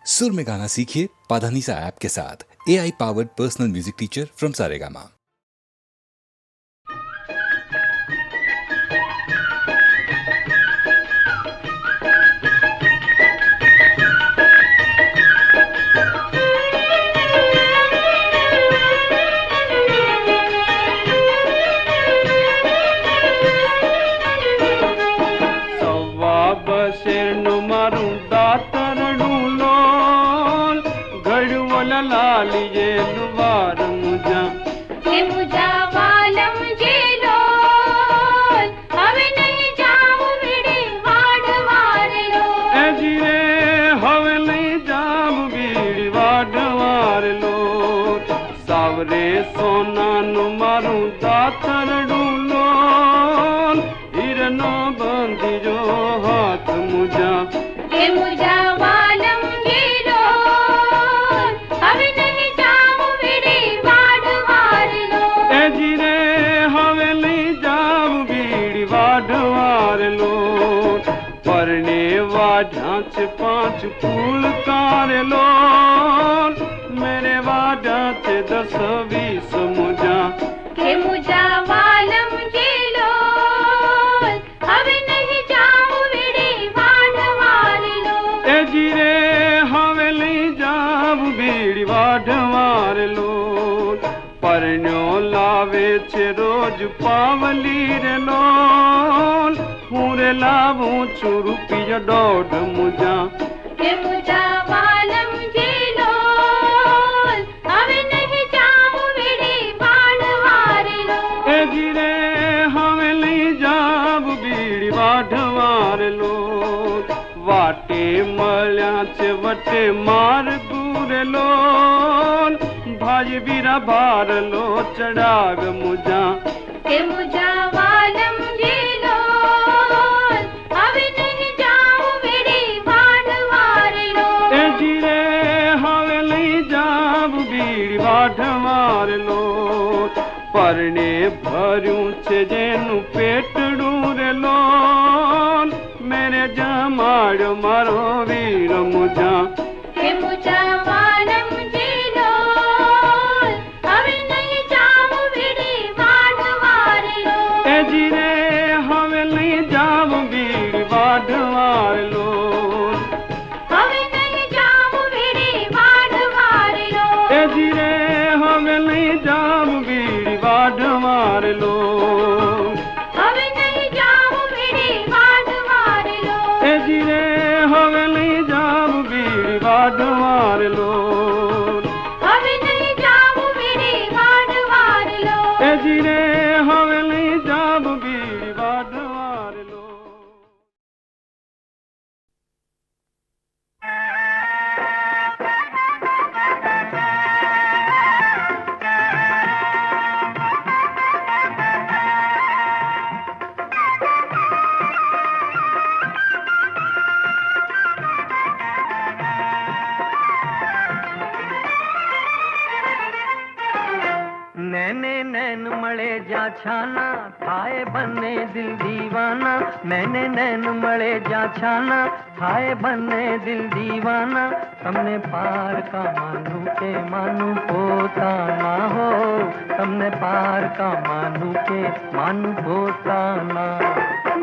सुर में गाना सीखिए पाधानीसा ऐप के साथ। AI powered personal music teacher from Saregama. लालिये लुवार मुझा के मुझा वालम जेलो हवे नहीं जाऊं बिड़ी वाडवार लो ए जीरे हवे नहीं जाऊं बिड़ी वाडवार लो सावरे सोना नु मारू दातर डूलो हिरनो बंदी जो हाथ मुझा के मुझा वालम जेलो हवे नहीं जाऊं बिड़ी वाडवार लो ए जीरे हवे नहीं जाऊं बिड़ी वाडवार लो परने वाढ़ा च 5 फूल कार लो मेरे वाढ़ा च 10-20 मुझा के मुझा वालम जेलो हवे नहीं जाऊं बिड़ी वाडवार लो ए जीरे हवे नहीं जाऊं बिड़ी वाडवार लो परन्यो लावे छे रोज पावली रे लोल पूरे लावूं छु रुपया 1.5 मुझा के मुझा वालम जेलो हवे नहीं जाऊं बिड़ी वाडवार लो ए गिरे हवे नहीं जाऊं बिड़ी वाडवार लो वाटे मल्या छे वटे मार दूर लो भाई बीरा भार लो चढ़ाग मुझा के मुझा वालम जेलो हवे नहीं जाऊं बिड़ी वाडवार लो ए जीरे हवे नहीं जाऊं बीड़ी वाडवार लो परने भरूं छे जेनु पेटड़ू रे लो मेरे जमाड़ मारो वीर मुझा के मुझा वालम जेलो हवे नहीं जाऊं बिड़ी वाडवार लो ए जीरे हवे नहीं जाऊं बीड़ी वाडवार लो हवे नहीं जाऊं बिड़ी वाडवार लो ए जीरे हवे नहीं जाऊं बीड़ी वाडवार लो हवे नहीं जाऊं बिड़ी वाडवार लो ए जीरे हवे नहीं जाऊं बीड़ी वाडवार लो हवे नहीं जाऊं बिड़ी वाडवार लो ए जीरे हवे नहीं जाऊं बीड़ी वाडवार लो नैने नैन मळे जा छाना थाए बने दिल दीवाना मैंने नैन मळे जा छाना थाए बने दिल दीवाना तमने पार का मानू के मानू पोता ना हो तमने पार का मानू के मानू पोता ना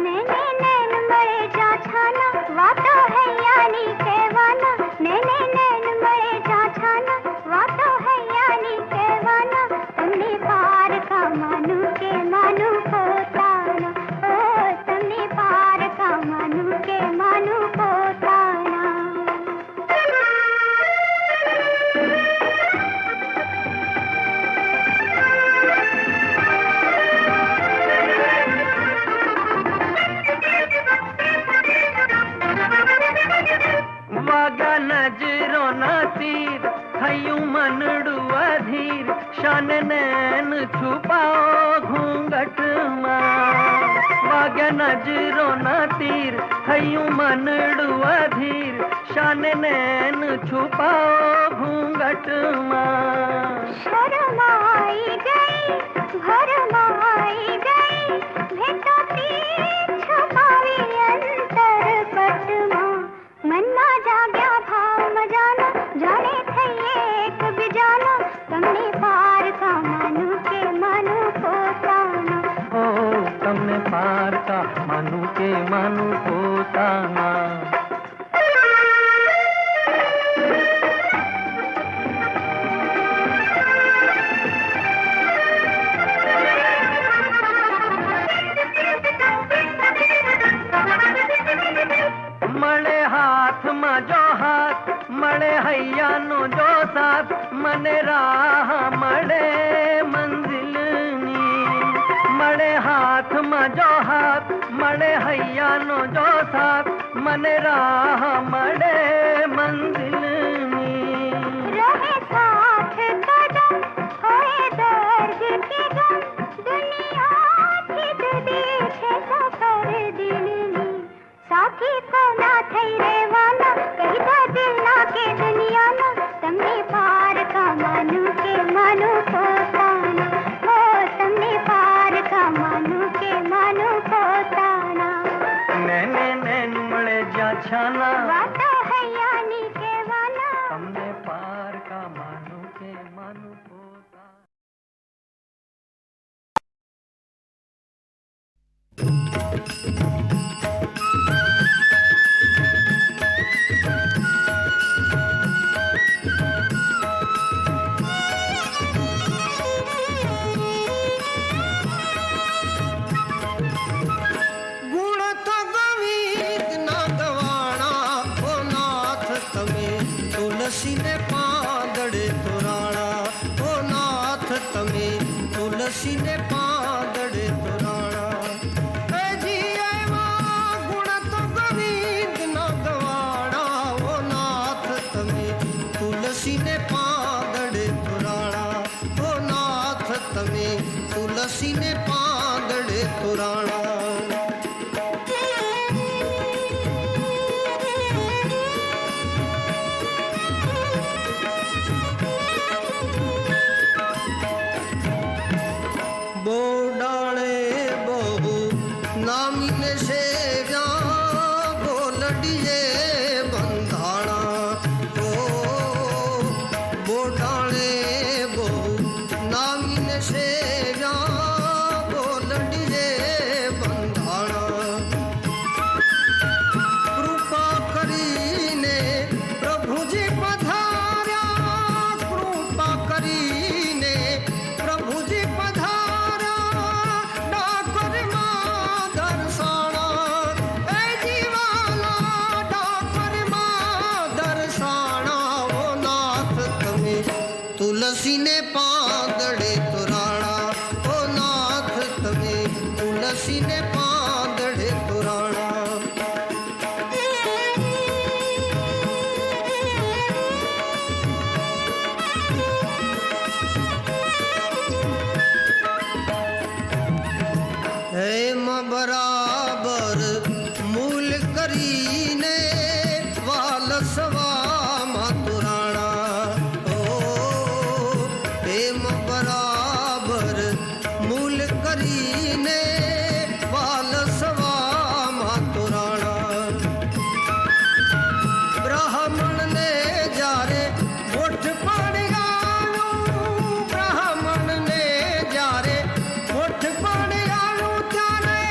नैने नैन मळे जा छाना वातो है यानी केवाना नैने नैन मळे जा छाना वातो है यानी केवाना तुमने पार का मानू के मानू पोताना ओ तुमने पार का मानू के मानू पोताना वागा नजरो ना तीर हयूं मनड़ू अधीर शान नैन छुपाओ घूंघट मां वागा नजरो ना तीर हयूं मनड़ू अधीर शान नैन छुपाओ घूंघट मां शर्माई गई भरमाई गई भेटो तीर छुपावी अंतर पट मां मन ना जाग्या भाव मजाना के मानु पोताना। मळे हाथ मा जो हाथ मळे हैया नो जो साथ मने राह मळे मंजिल नी। मळे हाथ मा जो हाथ मळे हैया नो जो साथ मने राह मळे मंजिल नी। रहे साथ कदम होए दर्द के गम दुनिया छिद देखे सफर दिल नी। साथी को ना થઈ રેવાના કહીધા દિલ ના કે દુનિયા ના તમને પાર કા માનું કે માનું પોતાના હો તમને પાર કા માનું કે માનું પોતાના। नैने नैन मळे जा छाना વાતો હૈયાની કહેવાના તમને પાર का मानु के मानु पोता। गुण तो गोविंद ना गवाणा ओ नाथ तमे तुलसी ने पादड़े तोराणा ओ नाथ तमे तुलसी ने पादड़े तोराणा। ए जी एवा गुण तो गोविंद ना गवाणा ओ नाथ तमे तुलसी ने पादड़े तोराणा ओ नाथ तमे तुलसी ने पादड़े तोराणा। बोडाले बहु नामिने सेव्या बोलडिये बंधाणा ओ बोडाले बहु नामिने सेव्या बोलडिये बंधाणा। कृपा करीने प्रभुजी पधार्या कृपा करीने प्रभुजी पधार्या। तुलसी ने पादड़े तोराणा ओ नाथ तमे तुलसी ने पादड़े तोराणा। हेम बराबर मूल करीने वाल सवा मातुराणा ओ हेम बराबर मूल करीने वाल सवा मातुराणा। ब्राह्मण ने जारे मुठ पानी गायो ब्राह्मण ने जारे मुठ पानी गायो त्यारे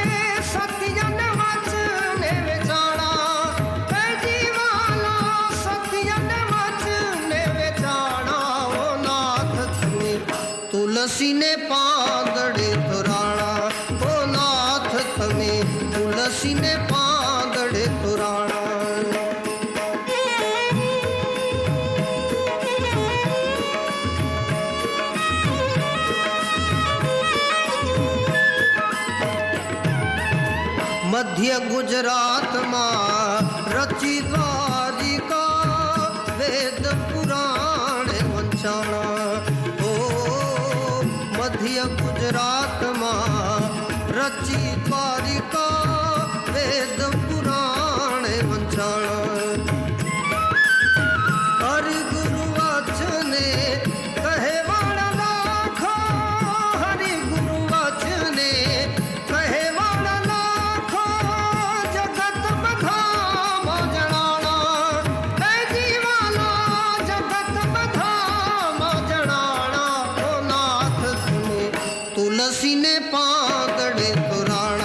सत्यन वचने विचारा। ए जीवाला सत्यन वचने विचारा ओ नाथ तमे तुलसी ने पादड़े तोराणा ओ नाथ तमे तुलसी ने पादड़े तोराणा। मध्य गुजरात मां रची द्वारिका वेद पुराण वंचाणा ओ मध्य गुजरात मां रची द्वारिका वेद पुराण वंचाणा। हरि गुरु वचने कहे वाला लाखो हरि गुरु वचने कहे वाला लाखो जगत बधाम जनाना। ए जीवाला जगत बधाम जनाना ओ नाथ तमे तुलसी ने पादड़े तोराणा।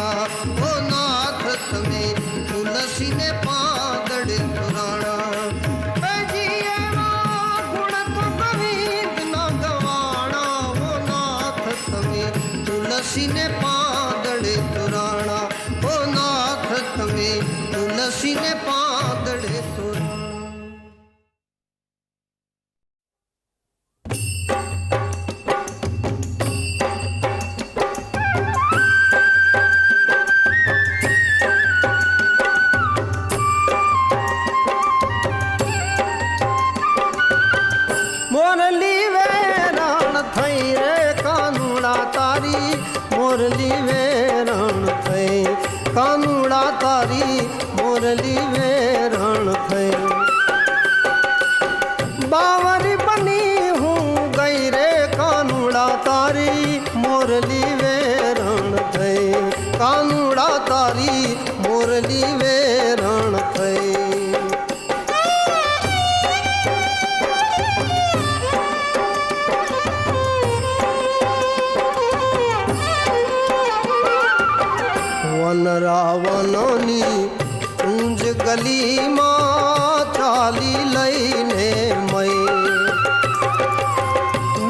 तुलसी ने पादड़े तुराणा ओ नाथ तमे तुलसी ने पादड़े तुराणा। मोरली वे रण थई रे कानूड़ा तारी मोरली वे रण थई कानूड़ा तारी मोरली वे रण थई। बावरी बनी हूँ गई रे कानूड़ा तारी मोरली वे रण थई कानूड़ा तारी मोरली वे रण थई। वन रावणनी कुंज गली मां चाली लईने मई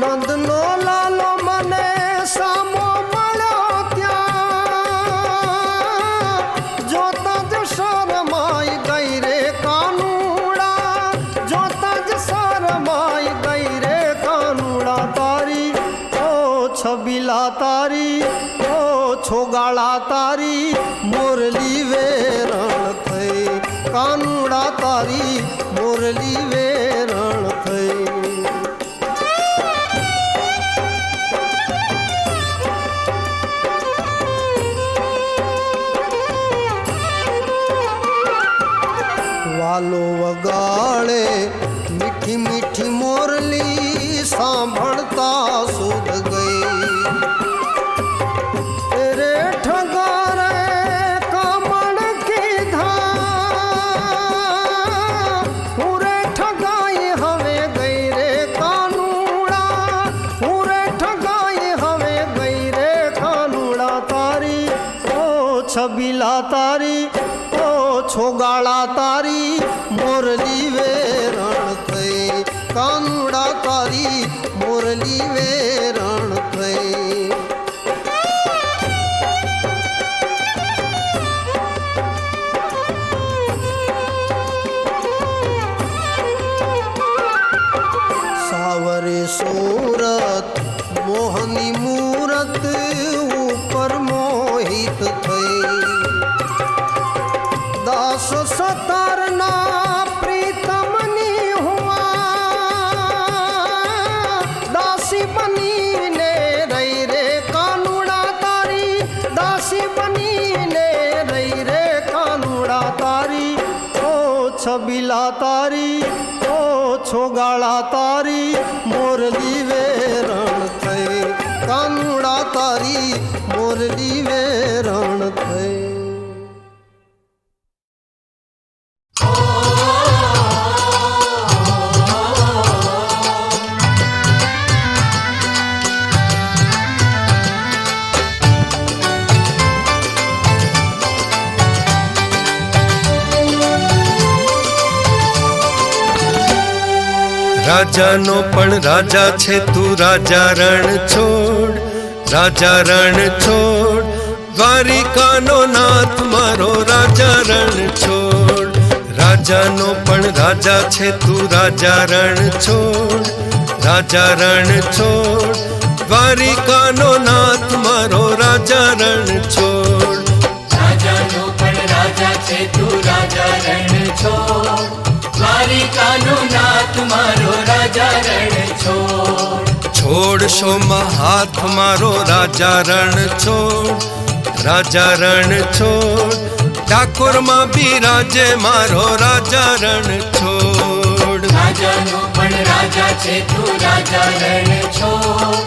नंदनो लालो मने सामो मळ्यो त्या जोता ज शरमाई गई रे कानूड़ा जोता ज शरमाई गई रे कानूड़ा तारी ओ छबिला तारी छोगाड़ा तारी मोरली वे रण थई कानूड़ा तारी मोरली वे रण थई। वालो वगाड़े मीठी मीठी मोरली सांभळता सुध गई छबिला तारी ओ छोगाड़ा तारी मोरली वे रण थई कानूड़ा तारी मोरली वे रण थई। सावरे सूरत मोहनी मूरत ऊपर मोहित थई दास सतारना प्रीतमनी हुआ दासी बनी ने रही रे कानूड़ा तारी दासी बनी ने रही रे कानूड़ा तारी ओ छबिला तारी ओ छोगाड़ा तारी मोरली वे रण थई कानूड़ा तारी मोरली वे रण थई। રાજાનો પણ રાજા છે તું રાજા રણ છોડ રાજા રણ છોડ દ્વારિકાનો નાથ મારો રાજા રણ છોડ રાજાનો પણ રાજા છે તું રાજા રણ છોડ રાજા રણ છોડ દ્વારિકાનો નાથ મારો રાજા રણ છોડ રાજાનો પણ રાજા છે તું રાજા રણ છોડ દ્વારિકાનો નાથ મારો રાજા રણ છોડ છોડશો હાથ મારો રાજા રણ છોડ રાજા રણ છોડ ડાકોરમાં બિરાજે મારો રાજા રણ છોડ રાજાનો પણ રાજા છે તું રાજા રણ છોડ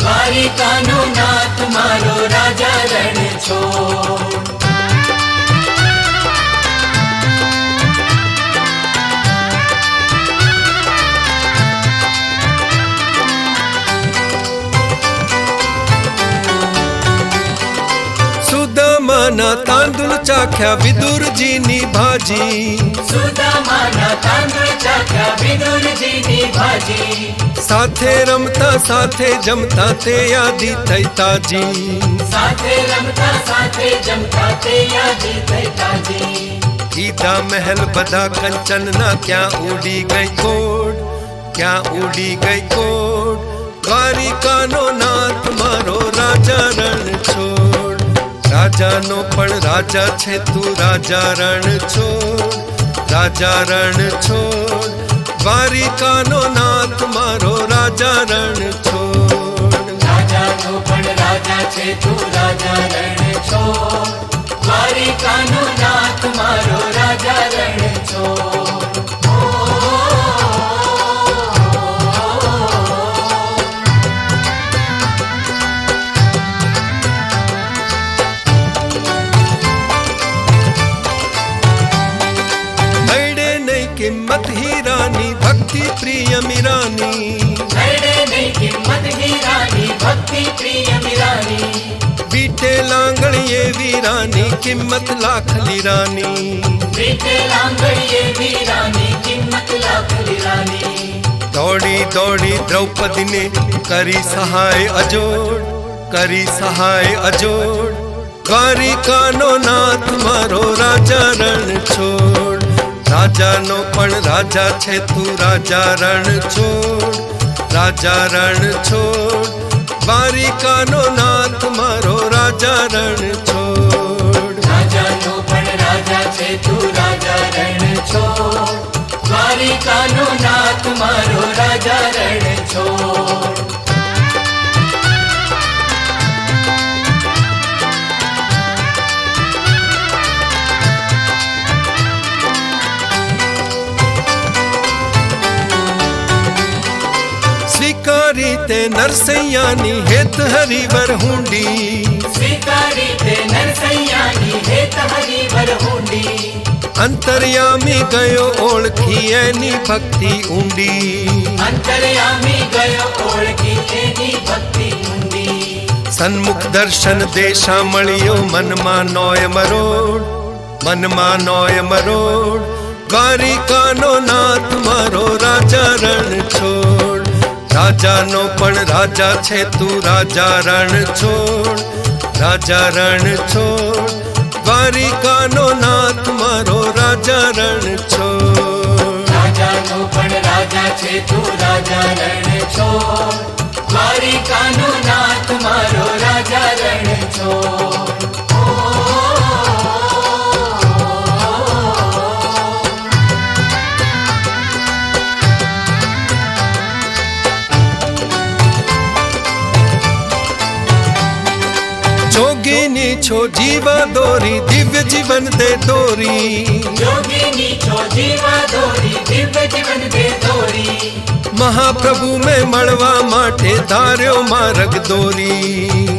દ્વારિકાનો નાથ મારો રાજા રણ છોડ સુદામાના તાંદુળ ચાખ્યા વિદુરજીની ભાજી સુદામાના તાંદુળ ચાખ્યા વિદુરજીની ભાજી સાથે રમતા સાથે જમતા તે યાદી થઈ તાજી સાથે રમતા સાથે જમતા તે યાદી થઈ તાજી कीधा महल बधा कंचन ना क्या उड़ी गई कोड क्या उड़ी गई कोड द्वारिकानो नाथ मारो राजा रण छोड़ राजा नो पण राजा छे तू राजा रण छोड़ राजा रण छोड़ द्वारिकानो नाथ मारो राजा रण छोड़ राजा नो पण राजा छे तू राजा रण छोड़ द्वारिकानो नाथ मारो राजा रण छोड़ अड़े नहीं किम्मत हीरानी भक्ति प्रिय मिरानी अड़े नहीं किम्मत हीरानी भक्ति प्रिय मिरानी बीटे लांगड़ ये वीरानी किम्मत लाख लीरानी बीटे लांगड़ ये वीरानी किम्मत लाख लीरानी दौड़ी दौड़ी द्रौपदी ने करी सहाय अजोड़ करी सहाय अजोड़ द्वारिकानो नाथ मारो राजा रण छोड़ राजा नो पण राजा छे तू राजा रण छोड़ राजा रण छोड़ द्वारिकानो नाथ मारो राजा रण छोड़ राजा नो पण राजा छे तू राजा रण छोड़ द्वारिकानो नाथ मारो राजा रण छोड़ स्वीकारी ते नरसैयानी हेत हरिवर हुंडी स्वीकारी ते नरसैयानी हेत हरिवर हुंडी अंतर्यामी गयो ओळखी एनी भक्ति ऊंडी अंतर्यामी गयो ओळखी एनी भक्ति ऊंडी सन्मुख दर्शन देशा मळियो मनमा नोय मरोड़ मनमा नोय मरोड़ द्वारिकानो नाथ मारो राजा रण छोड़ राजा नो पण राजा छे तू राजा रण छोड़ राजा रण छोड़ द्वारिकानो नाथ मारो राजा रण छोड़ राजा नो पण राजा छे तू राजा रण छोड़ द्वारिकानो नाथ मारो राजा रण छोड़ जोगिनी छो जीवा दोरी दिव्य जीवन दे दोरी योगिनी छो जीवा दोरी दिव्य जीवन दे दोरी महाप्रभु में मळवा माटे धार्यो मार्ग दोरी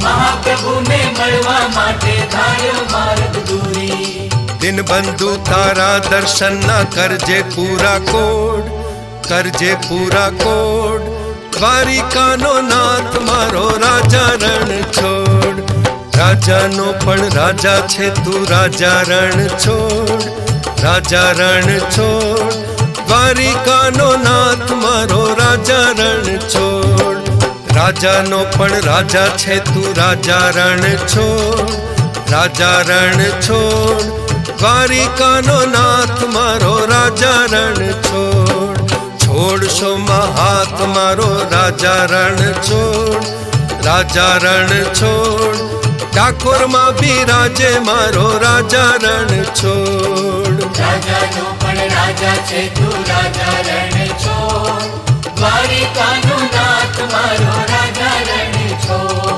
महाप्रभु में मळवा माटे धार्यो मार्ग दूरी दिन बंधु तारा दर्शन ना करजे पूरा कोड करजे पूरा कोड द्वारिकानो नाथ मारो राजा रण छोड़ राजा नो पण राजा छे तू राजा रण छोड़ राजा रण छोड़ द्वारिकानो नाथ मारो राजा रण छोड़ राजा नो पण राजा छे तू राजा रण छोड़ राजा रण छोड़ द्वारिकानो नाथ मारो राजा रण छोड़ छोड़ शो महात मारो राजा रण छोड़ राजा रण छोड़ ठाकुर मां बिराजे मारो राजा रण छोड़ राजा नो पण राजा छे तू राजा रण छोड़ द्वारिकानो नाथ मारो राजा रण छोड़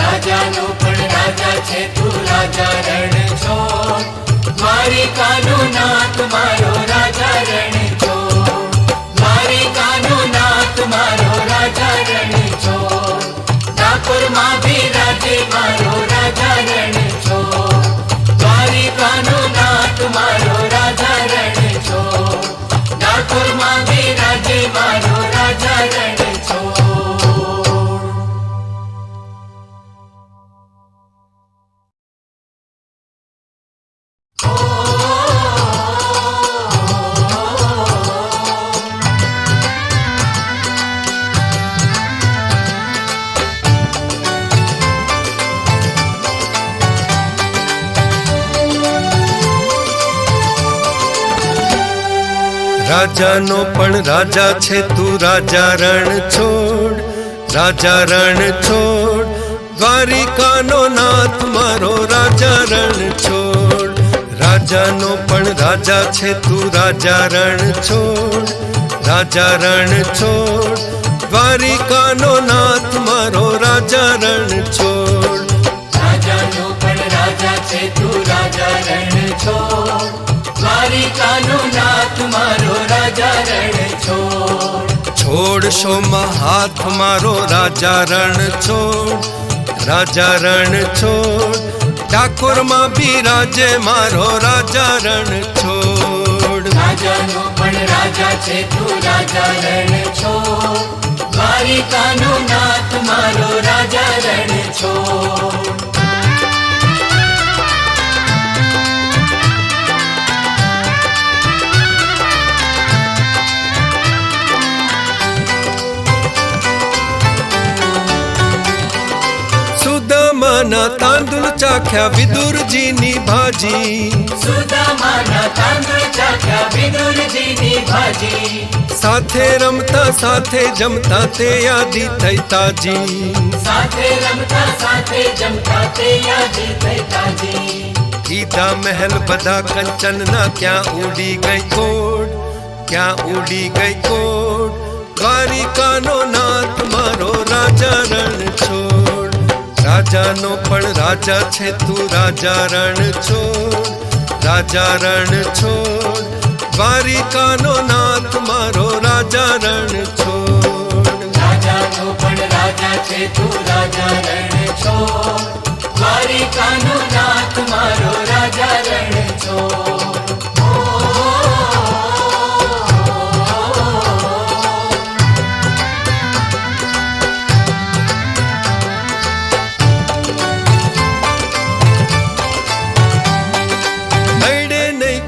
राजा नो पण राजा छे तू राजा रण छोड़ द्वारिकानो नाथ मारो राजा रण छोड़ द्वारिकानो नाथ मारो राजा रण छोड़ ठाकुर मां बिराजे मारो राजा रण छोड़ द्वारिकानो नाथ मारो राजा रण छोड़ ठाकुर मां बिराजे मारो राजा रण રાજાનો પણ રાજા છે તું રાજા રણ છોડ, રાજા રણ છોડ, દ્વારિકાનો નાથ મારો રાજા રણ છોડ. રાજાનો પણ રાજા છે તું રાજા રણ છોડ, રાજા રણ છોડ, દ્વારિકાનો નાથ મારો રાજા રણ છોડ. રાજાનો પણ રાજા છે તું રાજા રણ છોડ, દ્વારિકાનો નાથ મારો રાજા રણ છોડ. છોડશો માં હાથ મારો રાજા રણ છોડ, રાજા રણ છોડ, ડાકોરમાં બિરાજે મારો રાજા રણ છોડ. રાજાનો પણ રાજા છે તું રાજા રણ છોડ, દ્વારિકાનો નાથ મારો રાજા રણ છોડ. સુદામાના તાંદુલ ચાખ્યા વિદુરજીની ભાજી, સુદામાના તાંદુળ ચાખ્યા વિદુરજીની ભાજી, સાથે રમતા સાથે જમતા તે યાદી થઈ તાજી. સાથે રમતા સાથે જમતા તે યાદી થઈ તાજી. કીધા મહેલ બધા કંચનના ક્યાં ઉડી ગઈ કોડ, ક્યાં ઉડી ગઈ કોડ. દ્વારિકાનો નાથ મારો રાજા રણ છોડ. રાજાનો પણ રાજા છે તું રાજા રણ છોડ, રાજા રણ છોડ, દ્વારિકાનો નાથ મારો રાજા રણ છોડ. રાજાનો પણ રાજા છે તું રાજા રણ છોડ, દ્વારિકાનો નાથ મારો રાજા રણ છોડ.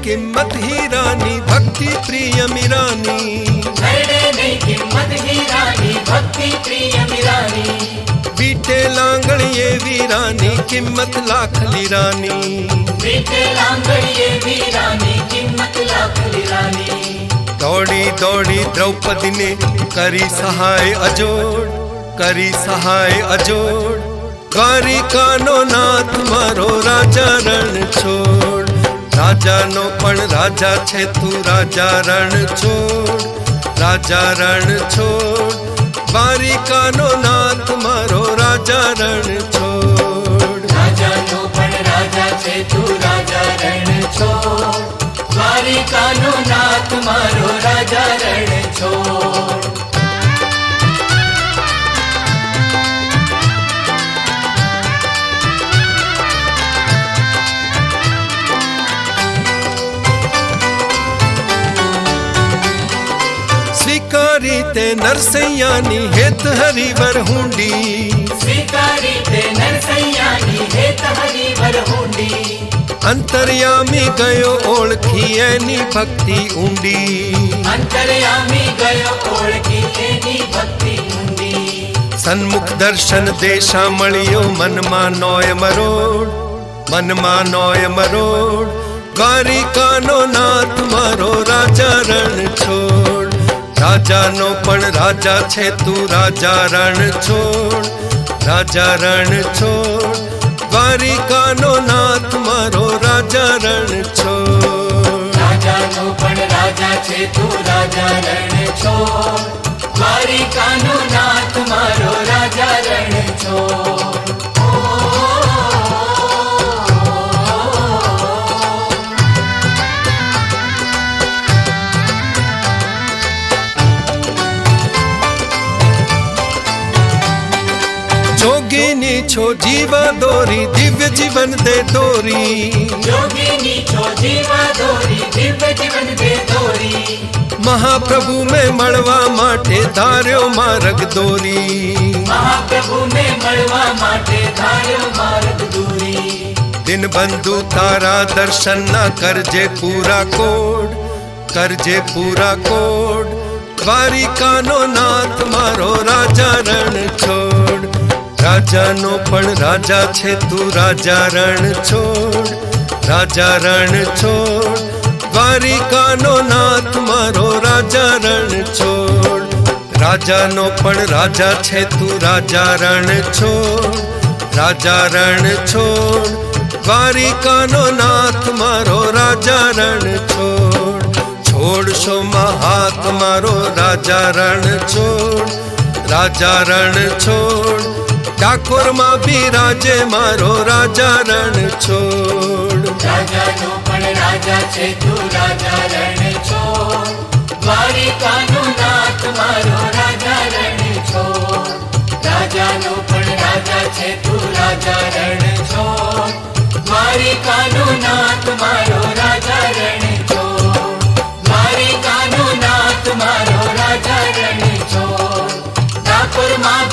કિંમત હીરાની ભક્તિ પ્રિય મીરાની, નડે નહીં કિંમત હીરાની ભક્તિ પ્રિય મીરાની. બીટે લાંગણીએ વીરાની કિંમત લાખ લીરાની. બીટે લાંગણીએ વીરાની કિંમત લાખ લીરાની. દોડી દોડી દ્રૌપદીને કરી સહાય અજોડ, કરી સહાય અજોડ. દ્વારિકાનો નાથ મારો રાજા રણ છોડ. રાજાનો પણ રાજા છે તું રાજા રણ છોડ, રાજા રણ છોડ, દ્વારિકાનો નાથ મારો રાજા રણ છોડ. રાજાનો પણ રાજા છે તું રાજા રણ છોડ, દ્વારિકાનો નાથ મારો રાજા રણ છોડ. સ્વીકારી તે નરસૈયાની હેત હરિવર હુંડી, સ્વીકારી તે નરસૈયાની હેત હરિવર હુંડી. અંતર્યામી ગયો ઓળખી એની ભક્તિ ઊંડી. અંતર્યામી ગયો ઓળખી એની ભક્તિ ઊંડી. સન્મુખ દર્શન દેશા મળ્યો મનમાં નોય મરોડ, મનમાં નોય મરોડ. દ્વારિકાનો નાથ મારો રાજા રણ છોડ. રાજાનો પણ રાજા છે તું રાજા રણ છોડ, રાજા રણ છોડ, દ્વારિકાનો નાથ મારો રાજા રણ છોડ. રાજાનો પણ રાજા છે તું રાજા રણ છોડ, દ્વારિકાનો નાથ મારો રાજા રણ છોડ. જોગીની છો જીવા દોરી દિવ્ય જીવન દે દોરી. જોગીની છો જીવા દોરી દિવ્ય જીવન દે દોરી. મહાપ્રભુ મેં મળવા માટે ધાર્યો માર્ગ દોરી. મહાપ્રભુ મેં મળવા માટે ધાર્યો માર્ગ દોરી. દિન બંધુ તારા દર્શન ના કરજે પૂરા કોડ, કરજે પૂરા કોડ. દ્વારિકાનો નાથ મારો રાજા રણ છોડ. રાજાનો પણ રાજા છે તું રાજા રણ છોડ, રાજા રણ છોડ. દ્વારિકાનો નાથ મારો રાજા રણ છોડ. રાજાનો પણ રાજા છે તું રાજા રણ છોડ, રાજા રણ છોડ. દ્વારિકાનો નાથ મારો રાજા રણ છોડ. છોડશો હાથ મારો રાજા રણ છોડ, રાજા રણ છોડ. ડાકોરમાં બિરાજે મારો રાજા રણ છોડ. રાજાનો પણ રાજા છે તું રાજા રણ છોડ, દ્વારિકાનો નાથ મારો રાજા રણ છોડ. રાજાનો પણ રાજા છે તું રાજા રણ છોડ, દ્વારિકાનો નાથ મારો રાજા રણ છોડ. દ્વારિકાનો નાથ મારો રાજા રણ છોડ. ડાકોરમાં